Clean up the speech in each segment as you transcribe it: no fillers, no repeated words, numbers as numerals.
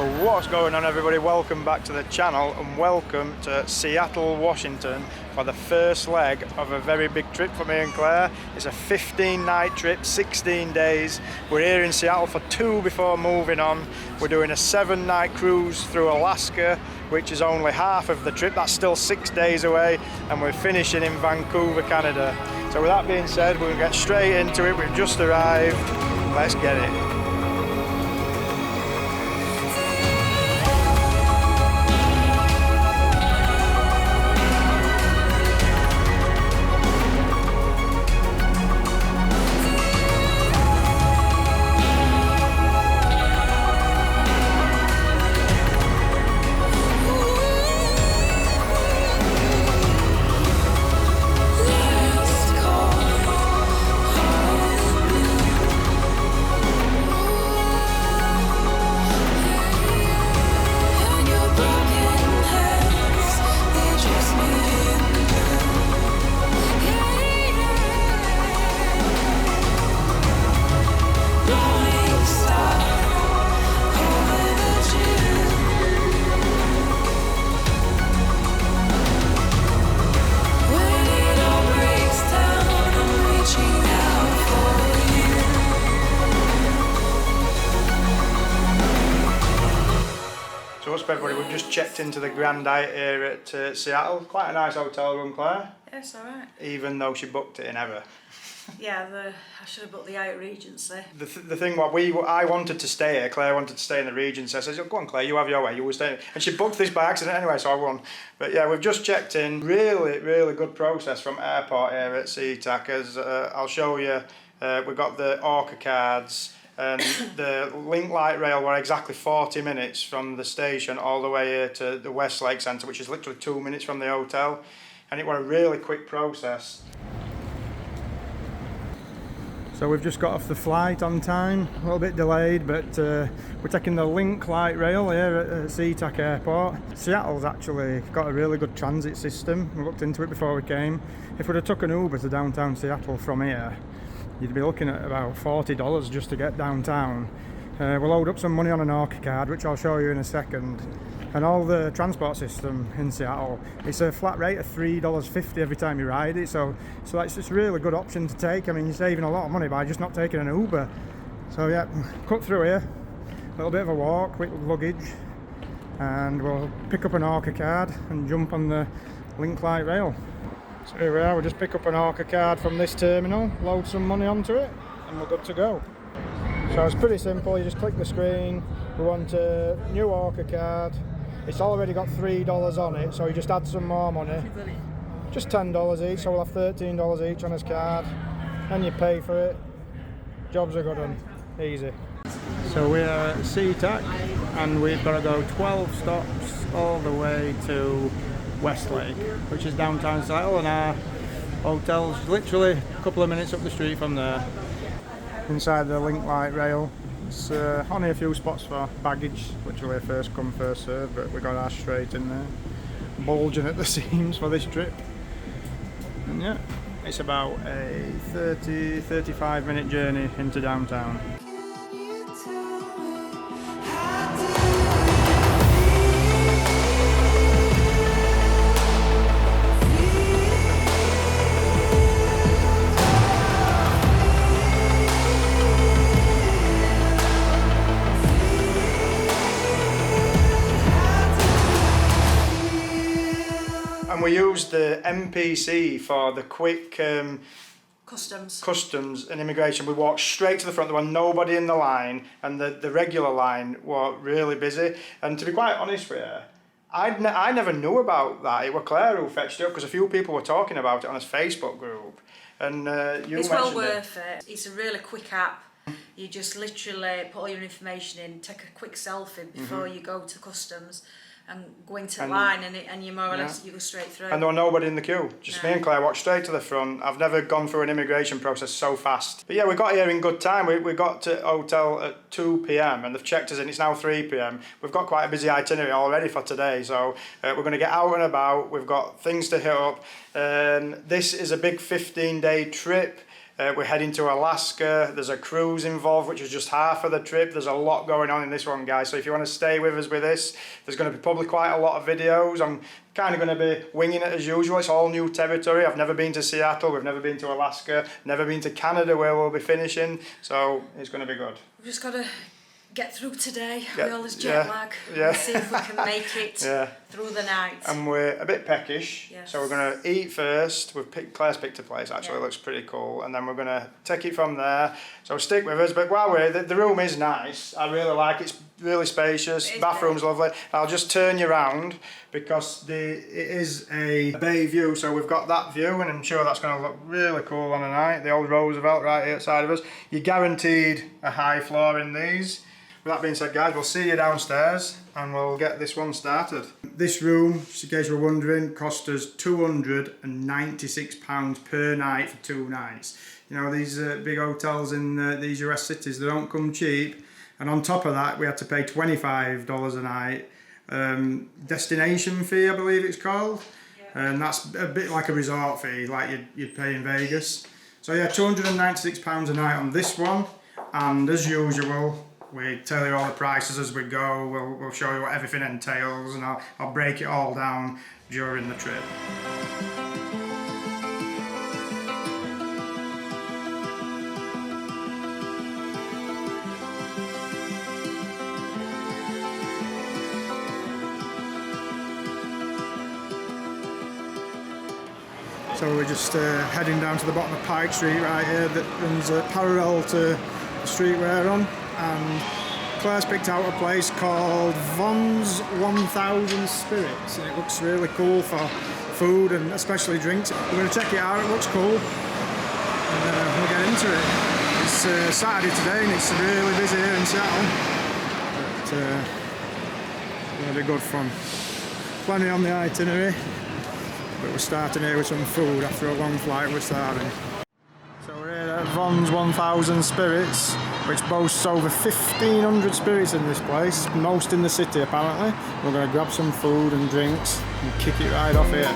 So what's going on, everybody? Welcome back to the channel and welcome to Seattle, Washington for the first leg of a very big trip for me and Claire. It's a 15-night trip, 16 days. We're here in Seattle for 2 before moving on. We're doing a 7-night cruise through Alaska, which is only half of the trip. That's still 6 days away, and we're finishing in Vancouver, Canada. So with that being said, we're gonna get straight into it. We've just arrived. Let's get it. Everybody, we've just checked into the Grand Hyatt here at Seattle. Quite a nice hotel room, Claire. Yes, alright. Even though she booked it in ever. Yeah, I should have booked the Hyatt Regency. The thing, I wanted to stay here, Claire wanted to stay in the Regency. I said, go on Claire, you have your way, you will stay. And she booked this by accident anyway, so I won. But yeah, we've just checked in. Really, really good process from airport here at SeaTac. As I'll show you, we've got the Orca cards. And the link light rail were exactly 40 minutes from the station all the way here to the Westlake Centre, which is literally 2 minutes from the hotel, and it was a really quick process. So we've just got off the flight on time, a little bit delayed, but we're taking the link light rail here at SeaTac Airport. Seattle's actually got a really good transit system. We looked into it before we came. If we'd have took an Uber to downtown Seattle from here, you'd be looking at about $40 just to get downtown. We'll load up some money on an Orca card, which I'll show you in a second. And all the transport system in Seattle, it's a flat rate of $3.50 every time you ride it. So that's just a really good option to take. I mean, you're saving a lot of money by just not taking an Uber. So yeah, cut through here, a little bit of a walk with luggage, and we'll pick up an Orca card and jump on the link light rail. So here we are, we'll just pick up an Orca card from this terminal, load some money onto it, and we're good to go. So it's pretty simple, you just click the screen, we want a new Orca card. It's already got $3 on it, so you just add some more money. Just $10 each, so we'll have $13 each on his card. And you pay for it. Jobs are good and easy. So we are at SeaTac, and we've got to go 12 stops all the way to Westlake, which is downtown Seattle, and our hotel's literally a couple of minutes up the street from there. Inside the link light rail, it's only a few spots for baggage, literally first come first serve, but we got ours straight in there, bulging at the seams for this trip. And yeah, it's about a 30-35 minute journey into downtown. And we used the MPC for the quick customs and immigration. We walked straight to the front. There was nobody in the line, and the regular line was really busy. And to be quite honest with you, I never knew about that. It was Claire who fetched it up because a few people were talking about it on his Facebook group. And it's well worth it. It's a really quick app. You just literally put all your information in, take a quick selfie before you go to customs, and go into the line, and you more or less you go straight through. And there was nobody in the queue, just me and Claire walked straight to the front. I've never gone through an immigration process so fast. But yeah, we got here in good time. We got to hotel at 2 p.m. and they've checked us in, it's now 3 p.m. We've got quite a busy itinerary already for today, so we're going to get out and about. We've got things to hit up. This is a big 15-day trip. We're heading to Alaska. There's a cruise involved, which is just half of the trip. There's a lot going on in this one, guys. So if you want to stay with us with this, there's going to be probably quite a lot of videos. I'm kind of going to be winging it as usual. It's all new territory. I've never been to Seattle. We've never been to Alaska. Never been to Canada, where we'll be finishing. So it's going to be good. We've just got to get through today with all this jet lag and see if we can make it through the night. And we're a bit peckish, so we're going to eat first. Claire's picked a place, actually. It looks pretty cool, and then we're going to take it from there. So stick with us. But while we're the room is nice. I really like it. It's really spacious. Bathroom's lovely. I'll just turn you around because it is a bay view, so we've got that view, and I'm sure that's going to look really cool on a night. The old Roosevelt right here outside of us. You're guaranteed a high floor in these. With that being said, guys, we'll see you downstairs and we'll get this one started. This room, just in case you're wondering, cost us £296 per night for 2 nights. You know, these big hotels in these US cities, they don't come cheap. And on top of that, we had to pay $25 a night. Destination fee, I believe it's called. And that's a bit like a resort fee, like you'd pay in Vegas. So yeah, £296 a night on this one. And as usual, we tell you all the prices as we go. We'll show you what everything entails, and I'll break it all down during the trip. So we're just heading down to the bottom of Pike Street right here that runs parallel to the street we're on. And Claire's picked out a place called Von's 1000 Spirits, and it looks really cool for food and especially drinks. We're going to check it out, it looks cool, and we'll get into it. It's Saturday today and it's really busy here in Seattle, but it's going to be good fun. Plenty on the itinerary, but we're starting here with some food after a long flight we're starting. So we're here at Von's 1000 Spirits, which boasts over 1,500 spirits in this place, most in the city apparently. We're going to grab some food and drinks and kick it right off here.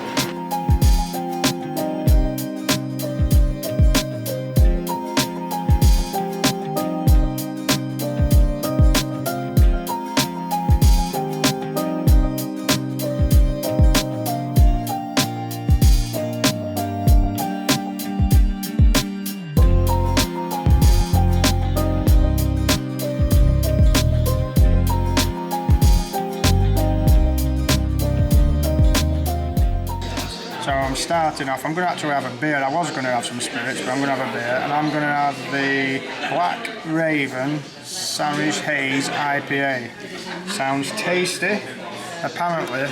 So I'm starting off, I'm going to actually have a beer. I was going to have some spirits, but I'm going to have a beer. And I'm going to have the Black Raven Sandwich Haze IPA. Sounds tasty. Apparently,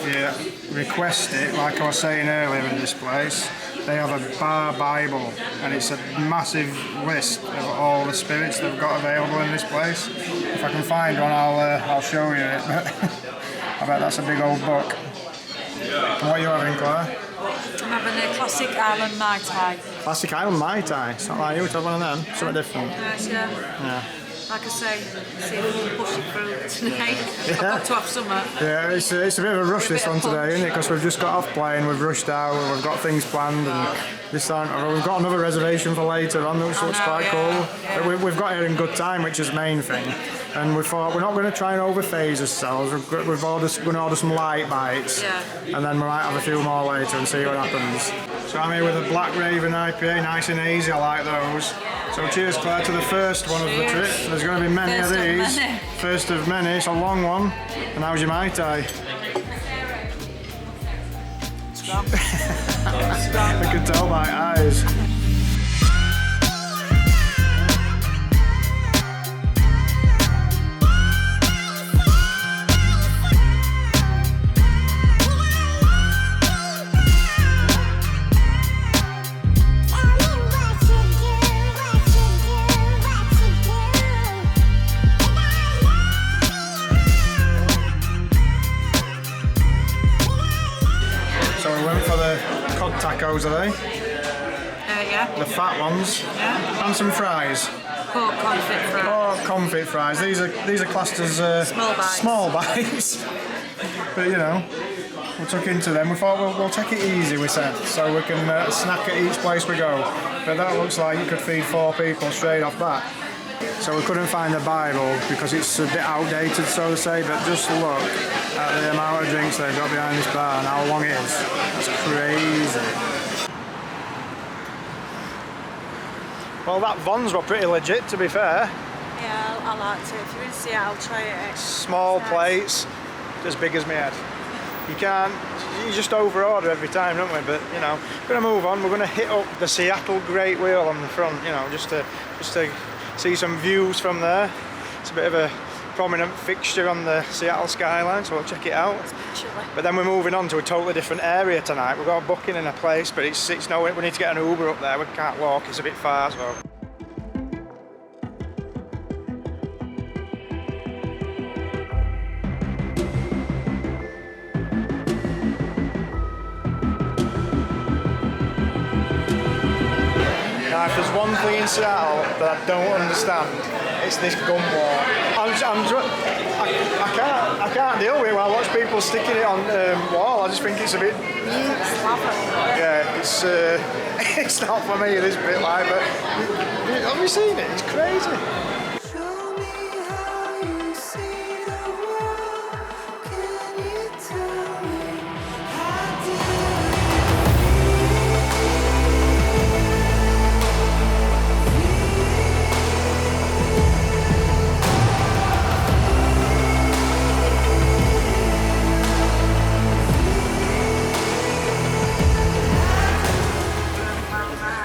you request it, like I was saying earlier in this place, they have a bar Bible, and it's a massive list of all the spirits they've got available in this place. If I can find one, I'll show you it. But I bet that's a big old book. And what are you having, Claire? I'm having a classic Island Mai Tai. Classic Island Mai Tai? It's not like you would have one of them, something different. Nice, yeah. Like I say, see if we can push it through tonight. I've got to have some. Yeah, it's a bit of a rush this one today, isn't it? Because we've just got off plane, we've rushed out, we've got things planned, and this time we've got another reservation for later on, which looks quite cool. But we've got here in good time, which is the main thing. And we thought we're not going to try and overphase ourselves. We're going to order some light bites, and then we might have a few more later and see what happens. So I'm here with a Black Raven IPA, nice and easy. I like those. So cheers, Claire, to the first one of the trip. There's going to be many of these. First of many. It's a long one. And how's your Mai Tai? Strong. I can tell by eyes. Tacos, are they? Yeah. The fat ones. Yeah. And some fries. Pork confit fries. Pork confit fries. These are classed as small bites. Small bites. But you know, we took into them. We thought we'll take it easy. We said, so we can snack at each place we go. but that looks like you could feed 4 people straight off that. So we couldn't find the Bible because it's a bit outdated, so to say, but just look at the amount of drinks they've got behind this bar and how long it is. That's crazy. Well, that Vons were pretty legit, to be fair. Yeah, I liked it. If you're in Seattle, try it. Small plates, as big as my head. You just over-order every time, don't we? But, you know, we're going to move on. We're going to hit up the Seattle Great Wheel on the front, you know, just to see some views from there. It's a bit of a prominent fixture on the Seattle skyline, so we'll check it out. But then we're moving on to a totally different area tonight. We've got a booking in a place, but it's no, we need to get an Uber up there. We can't walk, it's a bit far, so. Now, if there's one thing in Seattle that I don't understand, it's this gum wall. I can't deal with it when I watch people sticking it on wall. I just think it's a bit. Yeah, it's not for me. This bit like, but have you seen it? It's crazy.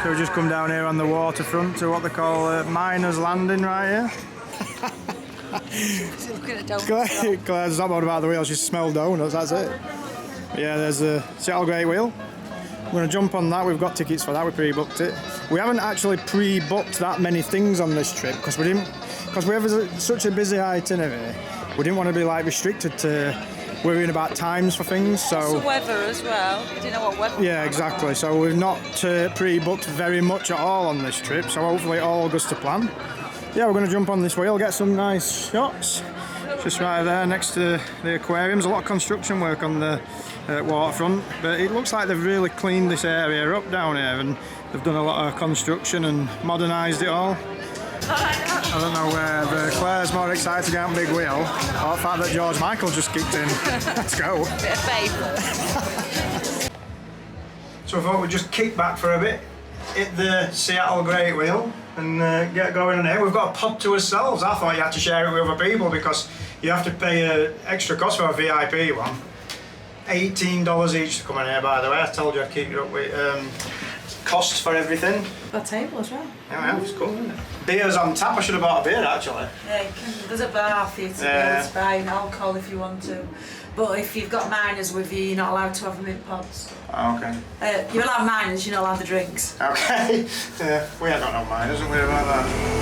So we just come down here on the waterfront to what they call Miners Landing right here. Claire's not bothered about the wheel, she smelled donuts, that's it. Yeah, there's the Seattle Great Wheel. We're going to jump on that, we've got tickets for that, we pre-booked it. We haven't actually pre-booked that many things on this trip because we have such a busy itinerary. We didn't want to be like restricted to worrying about times for things, so... It's the weather as well. You didn't know what weather... Yeah, exactly. So we've not pre-booked very much at all on this trip, so hopefully it all goes to plan. Yeah, we're going to jump on this wheel, get some nice shots. Just right there next to the aquariums. A lot of construction work on the waterfront, but it looks like they've really cleaned this area up down here, and they've done a lot of construction and modernised it all. I don't know whether Claire's more excited to get on Big Wheel or the fact that George Michael just kicked in. Let's go. Bit of faith. So I thought we'd just kick back for a bit, hit the Seattle Great Wheel and get going on here. We've got a pod to ourselves. I thought you had to share it with other people because you have to pay an extra cost for a VIP one. $18 each to come in here, by the way. I told you I'd keep it up with costs for everything. Got a table as well. Yeah, it's cool, isn't it? Beer's on tap. I should have bought a beer actually. Yeah, you can, there's a bar for you to be able to buy an alcohol if you want to. But if you've got minors with you, you're not allowed to have them in pods. Oh, okay. You're allowed minors, you're not allowed the drinks. Okay. Yeah, we ain't got no minors, don't we, about that?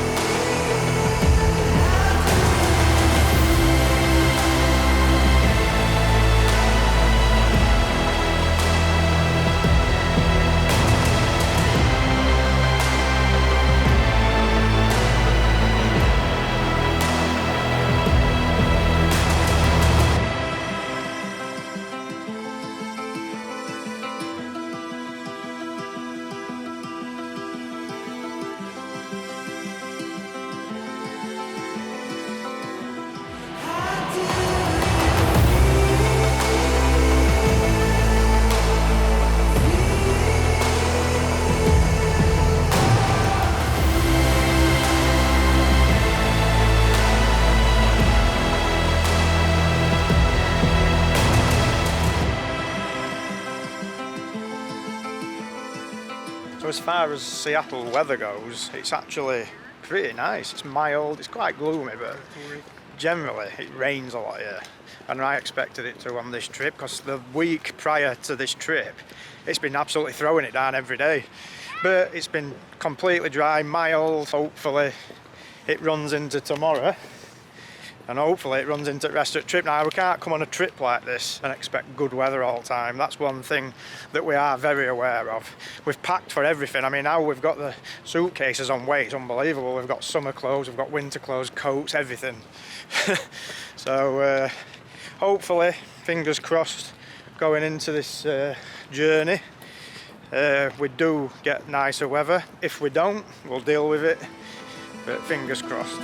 So as far as Seattle weather goes, it's actually pretty nice. It's mild, it's quite gloomy, but generally it rains a lot here. And I expected it to on this trip, because the week prior to this trip, it's been absolutely throwing it down every day. But it's been completely dry, mild. Hopefully it runs into tomorrow. And hopefully it runs into the rest of the trip. Now, we can't come on a trip like this and expect good weather all the time. That's one thing that we are very aware of. We've packed for everything. I mean, now we've got the suitcases on weight. It's unbelievable. We've got summer clothes, we've got winter clothes, coats, everything. So hopefully, fingers crossed, going into this journey, we do get nicer weather. If we don't, we'll deal with it, but fingers crossed.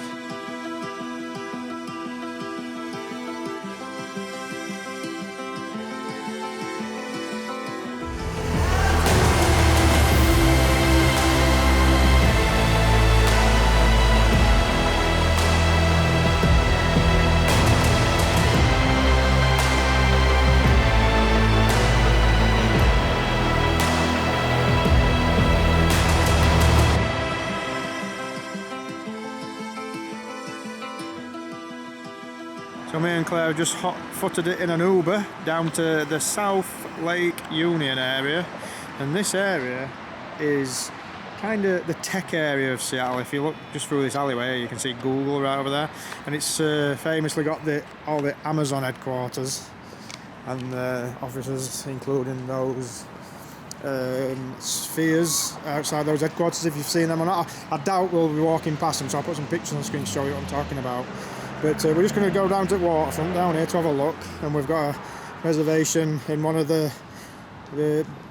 So me and Claire just hot-footed it in an Uber down to the South Lake Union area, and this area is kind of the tech area of Seattle. If you look just through this alleyway, you can see Google right over there, and it's famously got all the Amazon headquarters and offices, including those spheres outside those headquarters. If you've seen them or not, I doubt we'll be walking past them, so I'll put some pictures on the screen to show you what I'm talking about. But we're just going to go down to the waterfront down here to have a look, and we've got a reservation in one of the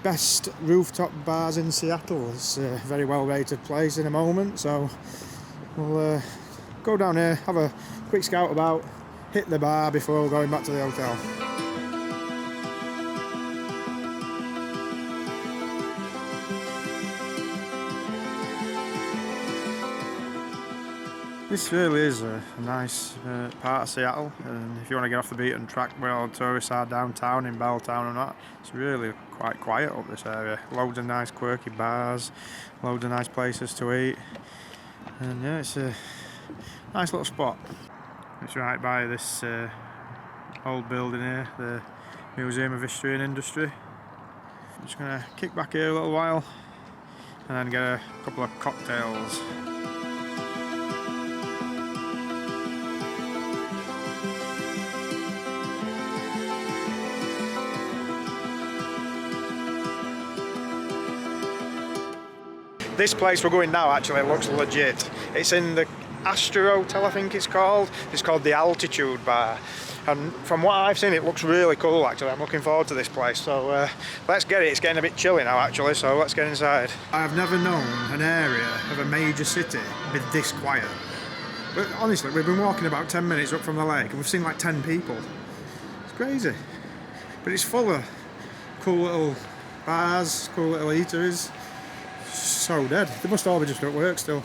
best rooftop bars in Seattle. It's a very well rated place in a moment, so we'll go down here, have a quick scout about, hit the bar before going back to the hotel. This really is a nice part of Seattle, and if you want to get off the beaten track where all the tourists are downtown in Belltown and that, it's really quite quiet up this area. Loads of nice quirky bars, loads of nice places to eat, and yeah, it's a nice little spot. It's right by this old building here, the Museum of History and Industry. I'm just going to kick back here a little while and then get a couple of cocktails. This place we're going now actually looks legit. It's in the Astro Hotel, I think it's called. It's called the Altitude Bar. And from what I've seen, it looks really cool actually. I'm looking forward to this place. So let's get it. It's getting a bit chilly now actually, so let's get inside. I've never known an area of a major city be this quiet. But honestly, we've been walking about 10 minutes up from the lake and we've seen like 10 people. It's crazy. But it's full of cool little bars, cool little eateries. So dead. They must all be just at work still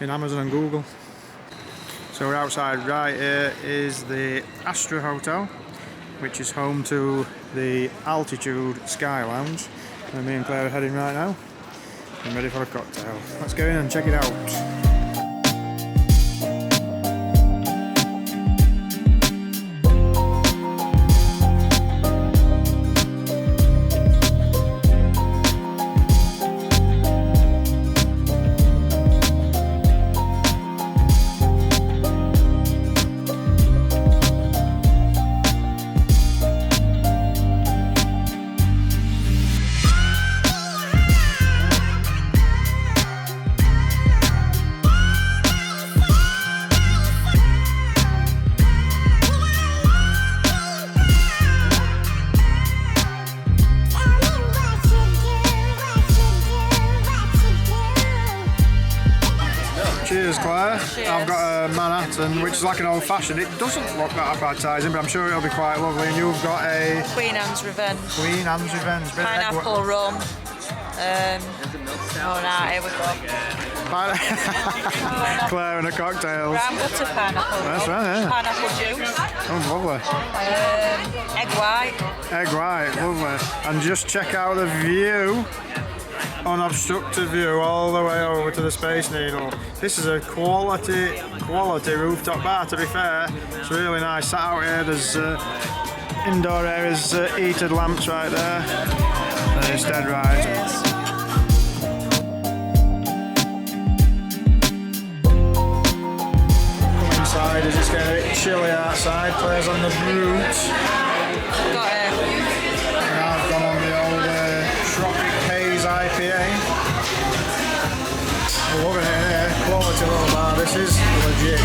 in Amazon and Google. So we're outside. Right here is the Astro Hotel, which is home to the Altitude Sky Lounge, and me and Claire are heading right now. I'm ready for a cocktail. Let's go in and check it out. Cheers, Claire. Cheers. I've got a Manhattan, which is like an old-fashioned. It doesn't look that appetising, but I'm sure it'll be quite lovely. And you've got a Queen Anne's Revenge. Queen Anne's Revenge. Pineapple rum. Oh, nah, here we go. Claire and a cocktail. Brown butter pineapple. That's right, yeah. Pineapple juice. Oh, lovely. Egg white. Egg white, lovely. And just check out the view. Unobstructed view all the way over to the Space Needle. This is a quality rooftop bar, to be fair. It's really nice. Sat out here, there's indoor areas, heated lamps right there. And it's dead right. Come inside as it's getting a bit chilly outside. Claire's on the brute. Got it. And I've gone on the old Tropic Haze IPA. I'm loving it here. Quality little bar. This is legit.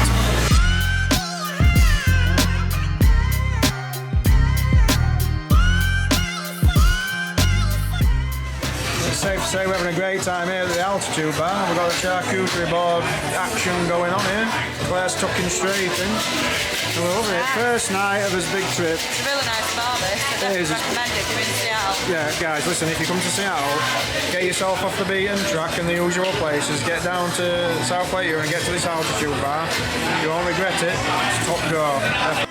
a great time here at the altitude bar. We've got the charcuterie board action going on here. Claire's tucking straight in. And we're loving it. First night of this big trip. It's a really nice bar, this. I definitely recommend it if you're in Seattle. Yeah, guys, listen, if you come to Seattle, get yourself off the beaten track and the usual places. Get down to South Lake Erie and get to this altitude bar. You won't regret it. It's top draw.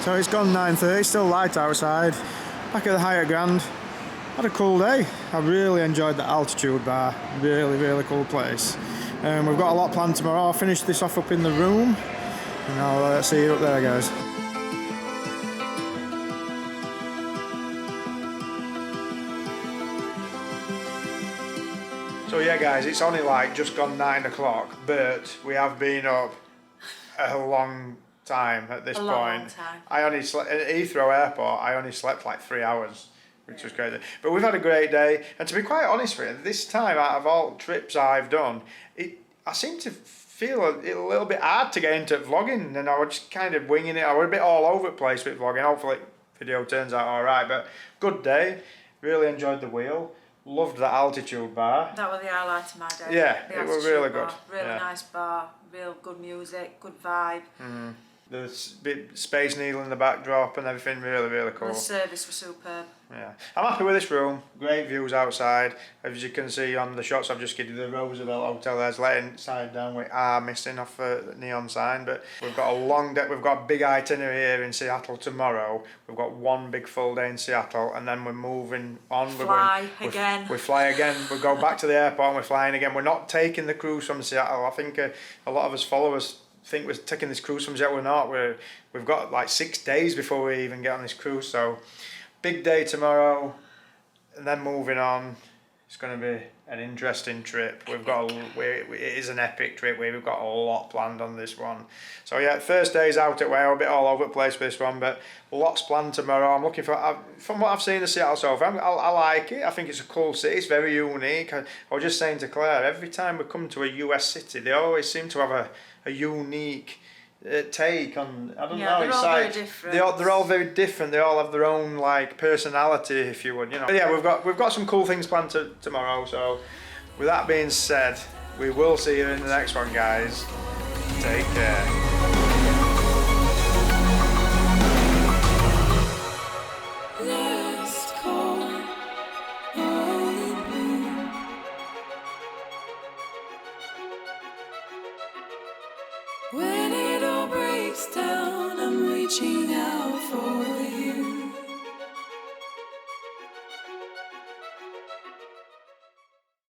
So it's gone 9:30, still light outside. Back at the Hyatt Grand. Had a cool day. I really enjoyed the altitude bar. Really, really cool place. We've got a lot planned tomorrow. I'll finish this off up in the room. And I'll see you up there, guys. So yeah, guys, it's only like just gone 9 o'clock, but we have been up a long time at this point. Long time. I only slept at Heathrow Airport. I only slept like 3 hours, which was crazy. But we've had a great day, and to be quite honest with you, this time out of all trips I've done, I seem to feel a little bit hard to get into vlogging, and I was just kind of winging it. I was a bit all over the place with vlogging. Hopefully, the video turns out all right. But good day. Really enjoyed the wheel. Loved the altitude bar. That was the highlight of my day. Yeah, it was really bar. good. Really yeah. nice bar, real good music, good vibe. The bit Space Needle in the backdrop and everything, really, really cool. The service was superb. Yeah, I'm happy with this room. Great views outside. As you can see on the shots I've just given you, the Roosevelt Hotel there's letting side down. We are missing off the neon sign, but we've got a long day. We've got a big itinerary here in Seattle tomorrow. We've got one big full day in Seattle, and then we're moving on. We fly again. We go back to the airport and we're flying again. We're not taking the cruise from Seattle. I think a lot of us followers think we're taking this cruise from Seattle. We're not. We've got like 6 days before we even get on this cruise. So big day tomorrow, and then moving on. It's going to be an interesting trip. It is an epic trip. We've got a lot planned on this one. So yeah, first day's out at way. I'm a bit all over the place with this one, but lots planned tomorrow. I'm looking for, from what I've seen of Seattle so far, I like it. I think it's a cool city. It's very unique. I was just saying to Claire, every time we come to a US city, they always seem to have a unique take on, I don't know, they're it's all like very different. they're all very different. They all have their own like personality, if you would, you know. But yeah, we've got some cool things planned tomorrow. So with that being said, we will see you in the next one, guys. Take care. When it all breaks down, I'm reaching out for